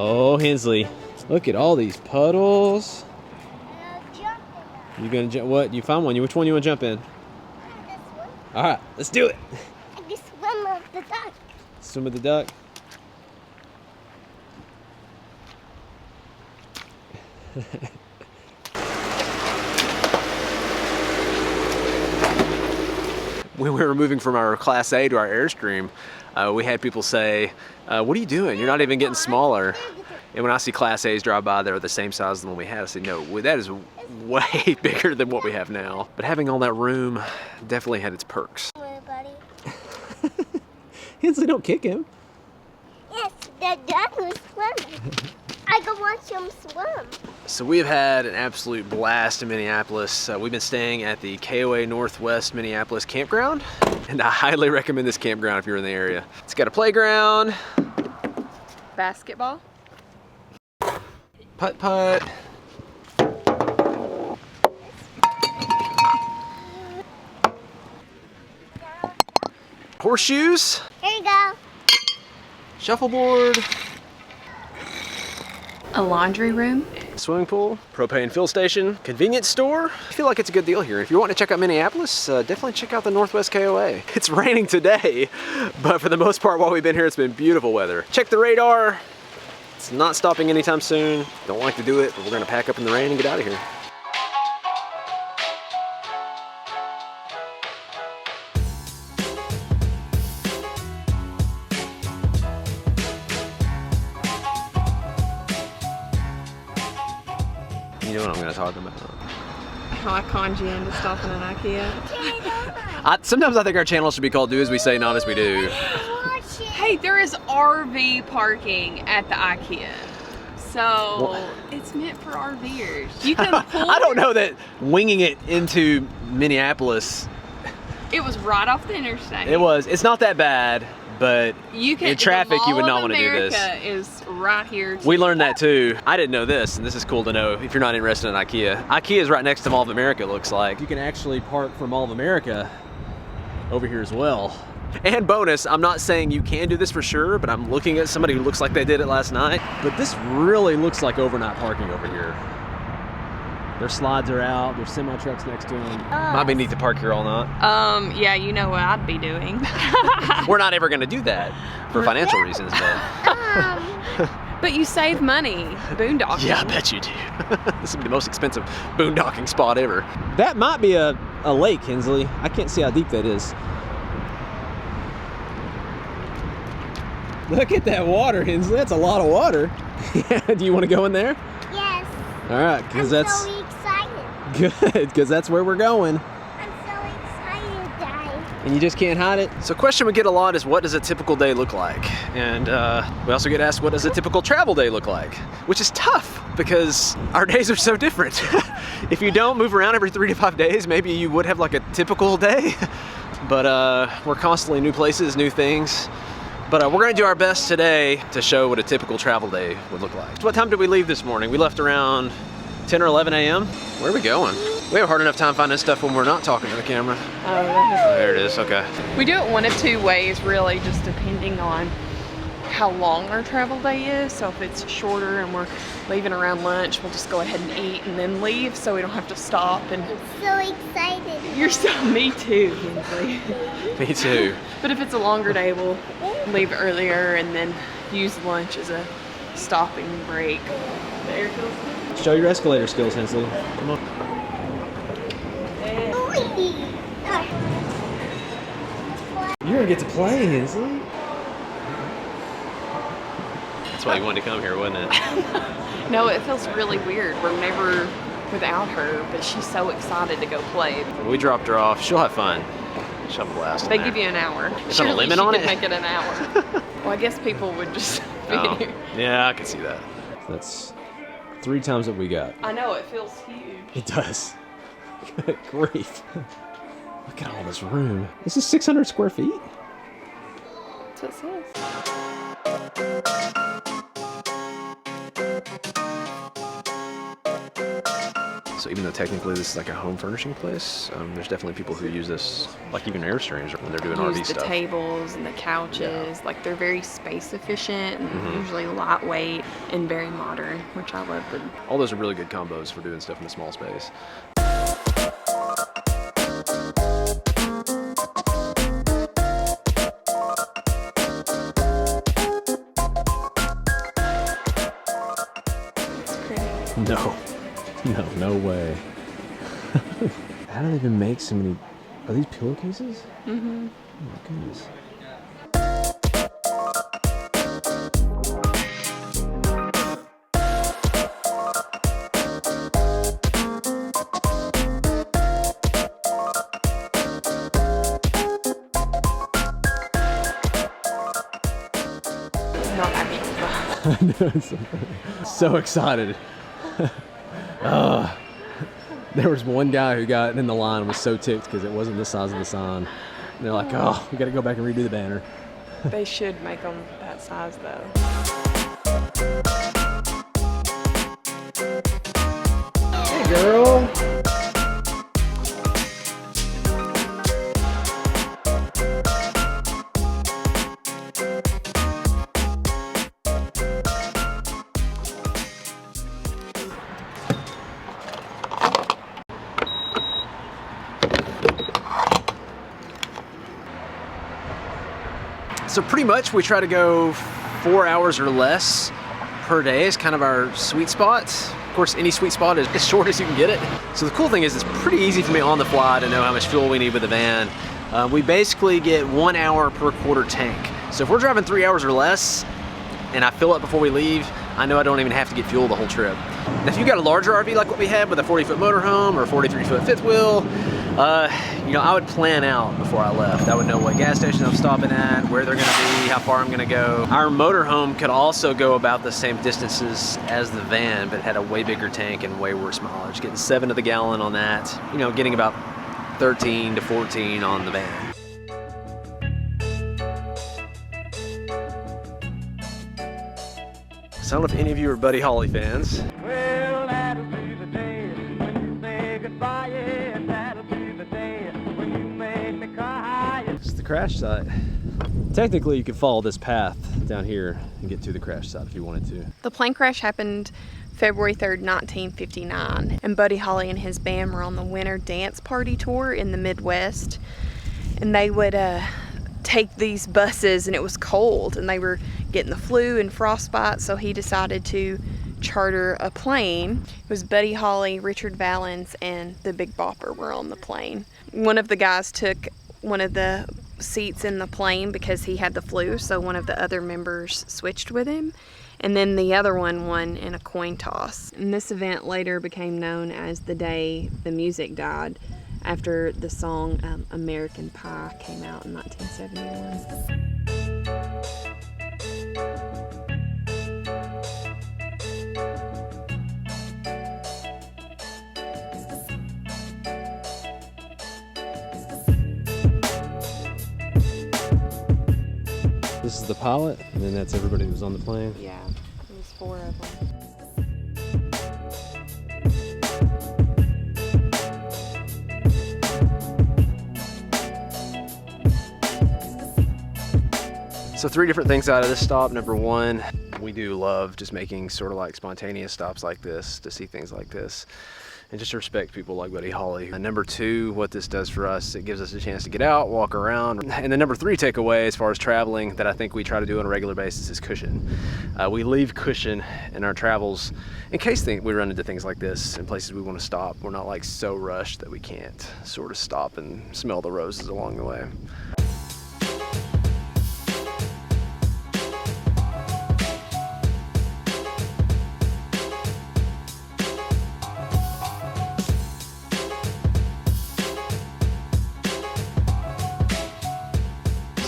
Oh, Hensley, look at all these puddles. You gonna jump? What? You find one? Which one you wanna jump in? This one. All right, let's do it. I can swim with the duck. Swim with the duck. When we were moving from our Class A to our Airstream, we had people say, what are you doing? You're not even getting smaller. And when I see Class A's drive by, they're the same size as the one we had. I say, no, that is way bigger than what we have now. But having all that room definitely had its perks. Buddy. Hensley, don't kick him. Yes, the duck was swimming. I can watch him swim. So we've had an absolute blast in Minneapolis. We've been staying at the KOA Northwest Minneapolis campground, and I highly recommend this campground if you're in the area. It's got a playground, basketball, putt-putt, horseshoes, Here you go. shuffleboard, a laundry room, swimming pool, propane fill station, convenience store. I feel like it's a good deal here. If you're wanting to check out Minneapolis, definitely check out the Northwest KOA. It's raining today, but for the most part while we've been here, it's been beautiful weather. Check the radar. It's not stopping anytime soon. Don't like to do it, but we're gonna pack up in the rain and get out of here. You know what I'm gonna talk about. how I conned you into stopping at IKEA. Sometimes I think our channel should be called Do As We Say, Not As We Do. Hey, there is RV parking at the IKEA. So it's meant for RVers. You can pull I don't know that winging it into Minneapolis. It was right off the interstate. It was. It's not that bad, but you can, in traffic you would not want to do this. America is right here. We learned that too. I didn't know this, and this is cool to know if you're not interested in IKEA. IKEA is right next to Mall of America, it looks like. You can actually park for Mall of America over here as well. And bonus, I'm not saying you can do this for sure, but I'm looking at somebody who looks like they did it last night. But this really looks like overnight parking over here. Their slides are out, there's semi-trucks next to them. Might be neat to park here all night. Yeah, you know what I'd be doing. We're not ever gonna do that for financial reasons, but. But you save money boondocking. Yeah, I bet you do. This would be the most expensive boondocking spot ever. That might be a lake, Hensley. I can't see how deep that is. Look at that water, Hensley. That's a lot of water. Yeah, do you want to go in there? Yes. All right, because that's so excited. Good, because that's where we're going. I'm so excited, Daddy. And you just can't hide it. So a question we get a lot is, what does a typical day look like? And we also get asked, what does a typical travel day look like? Which is tough because our days are so different. If you don't move around every 3 to 5 days, maybe you would have like a typical day. But we're constantly new places, new things. But we're gonna do our best today to show what a typical travel day would look like. What time did we leave this morning? We left around 10 or 11 a.m. Where are we going? We have a hard enough time finding stuff when we're not talking to the camera. Oh, there it is, okay. we do it one of two ways, really, just depending on how long our travel day is. So if it's shorter and we're leaving around lunch, we'll just go ahead and eat and then leave so we don't have to stop. And I'm so excited. you're so, me too, Hensley. Me too. But if it's a longer day, we'll leave earlier and then use lunch as a stopping break. The air feels good. Show your escalator skills, Hensley. Come on. You're gonna get to play, Hensley. That's why you wanted to come here, wasn't it? No, it feels really weird. We're never without her, but she's so excited to go play. We dropped her off. She'll have fun. She'll have a blast. They give you an hour. Is there a limit on it? Make it an hour. Well, I guess people would just be here. Yeah, I can see that. That's 3 times what we got. I know, it feels huge. It does. Good grief. Look at all this room. This is 600 square feet. That's what it says. So even though technically this is like a home furnishing place, there's definitely people who use this, like even Airstreams when they're doing RV Use the stuff. tables and the couches. Like they're very space efficient and usually lightweight. and very modern, which I love. All those are really good combos for doing stuff in a small space. It's pretty. No way. How do they even make so many? Are these pillowcases? Mm-hmm. Oh my goodness. Not happy. So excited. There was one guy who got in the line and was so ticked because it wasn't the size of the sign. And they're like, oh, we got to go back and redo the banner. They should make them that size though. Hey, girl. So pretty much we try to go 4 hours or less per day is kind of our sweet spot. Of course, any sweet spot is as short as you can get it. So the cool thing is it's pretty easy for me on the fly to know how much fuel we need with the van. We basically get 1 hour per quarter tank. So if we're driving 3 hours or less and I fill up before we leave, I know I don't even have to get fuel the whole trip. Now, if you've got a larger RV like what we had with a 40-foot motorhome or a 43-foot fifth wheel, you know, I would plan out before I left. I would know what gas station I'm stopping at, where they're gonna be, how far I'm gonna go. Our motorhome could also go about the same distances as the van, but it had a way bigger tank and way worse mileage. Getting 7 to the gallon on that, you know, getting about 13 to 14 on the van. So I don't know if any of you are Buddy Holly fans. Well, that'll be the day when you say goodbye, yeah, that'll be the day when you make me cry. It's the crash site. Technically, you could follow this path down here and get to the crash site if you wanted to. The plane crash happened February 3rd, 1959, and Buddy Holly and his band were on the winter dance party tour in the Midwest, and they would take these buses, and it was cold and they were getting the flu and frostbite, so he decided to charter a plane. It was Buddy Holly, Richard Valens, and the Big Bopper were on the plane. One of the guys took one of the seats in the plane because he had the flu, so one of the other members switched with him, and then the other one won in a coin toss. And this event later became known as the day the music died, after the song American Pie came out in 1971. This is the pilot, and then that's everybody who was on the plane. Yeah, it was 4 of them. So 3 different things out of this stop. Number 1, we do love just making sort of like spontaneous stops like this to see things like this and just to respect people like Buddy Holly. And number 2, what this does for us, it gives us a chance to get out, walk around. And the number 3 takeaway as far as traveling that I think we try to do on a regular basis is cushion. We leave cushion in our travels in case we run into things like this in places we want to stop. We're not like so rushed that we can't sort of stop and smell the roses along the way.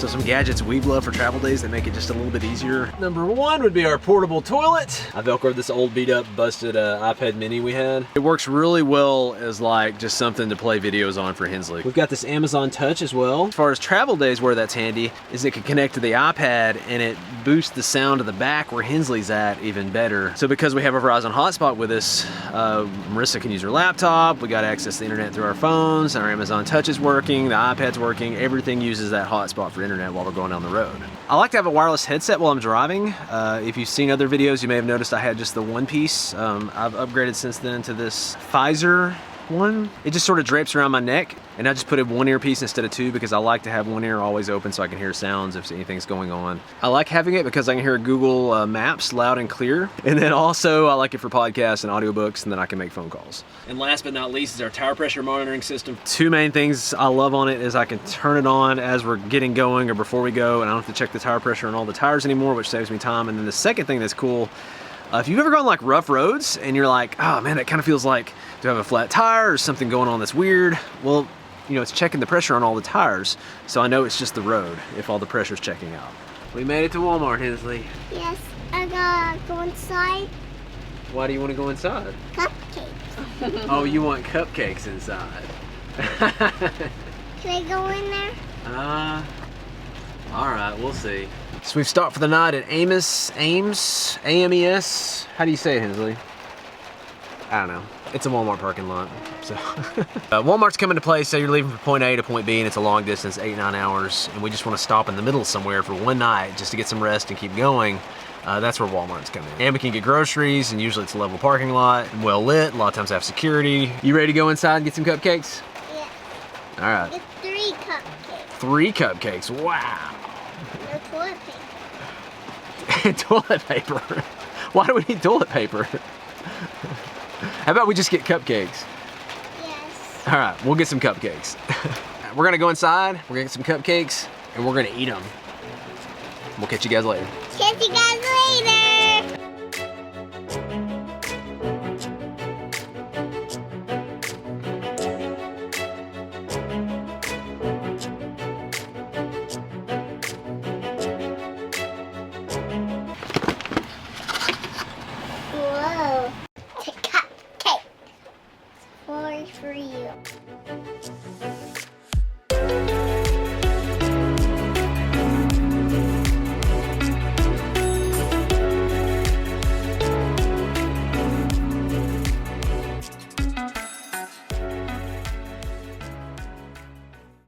So some gadgets we've loved for travel days that make it just a little bit easier. Number 1 would be our portable toilet. I Velcroed this old beat up, busted iPad mini we had. It works really well as like just something to play videos on for Hensley. We've got this Amazon Touch as well. As far as travel days, where that's handy is it can connect to the iPad and it boosts the sound of the back where Hensley's at even better. So because we have a Verizon hotspot with us, Marissa can use her laptop. We got access to the internet through our phones. Our Amazon Touch is working. The iPad's working. Everything uses that hotspot for internet while we're going down the road. I like to have a wireless headset while I'm driving. If you've seen other videos, you may have noticed I had just the one piece. I've upgraded since then to this Pfizer one. It just sort of drapes around my neck, and I just put in one earpiece instead of two because I like to have one ear always open so I can hear sounds if anything's going on. I like having it because I can hear Google Maps loud and clear, and then also I like it for podcasts and audiobooks, and then I can make phone calls. And last but not least is our tire pressure monitoring system. Two main things I love on it is I can turn it on as we're getting going or before we go, and I don't have to check the tire pressure on all the tires anymore, which saves me time. And then the second thing that's cool, if you've ever gone like rough roads and you're like, oh man, that kind of feels like, do I have a flat tire or something going on that's weird? Well, you know, it's checking the pressure on all the tires, so I know it's just the road if all the pressure's checking out. We made it to Walmart, Hensley. Yes, I gotta go inside. Why do you want to go inside? Cupcakes. Oh, you want cupcakes inside. Can I go in there? All right, we'll see. So we've stopped for the night at Ames, A-M-E-S. How do you say it, Hensley? I don't know. It's a Walmart parking lot. So Walmart's coming to play, so you're leaving from point A to point B, and it's a long distance, 8-9 hours, and we just want to stop in the middle somewhere for one night just to get some rest and keep going. That's where Walmart's coming in. And we can get groceries, and usually it's a level parking lot, well lit, a lot of times have security. You ready to go inside and get some cupcakes? Yeah. All right. Get 3 cupcakes. 3 cupcakes, wow. No toilet paper. Toilet paper? Why do we need toilet paper? How about we just get cupcakes? Yes. All right, we'll get some cupcakes. We're gonna go inside, we're gonna get some cupcakes, and we're gonna eat them. We'll catch you guys later.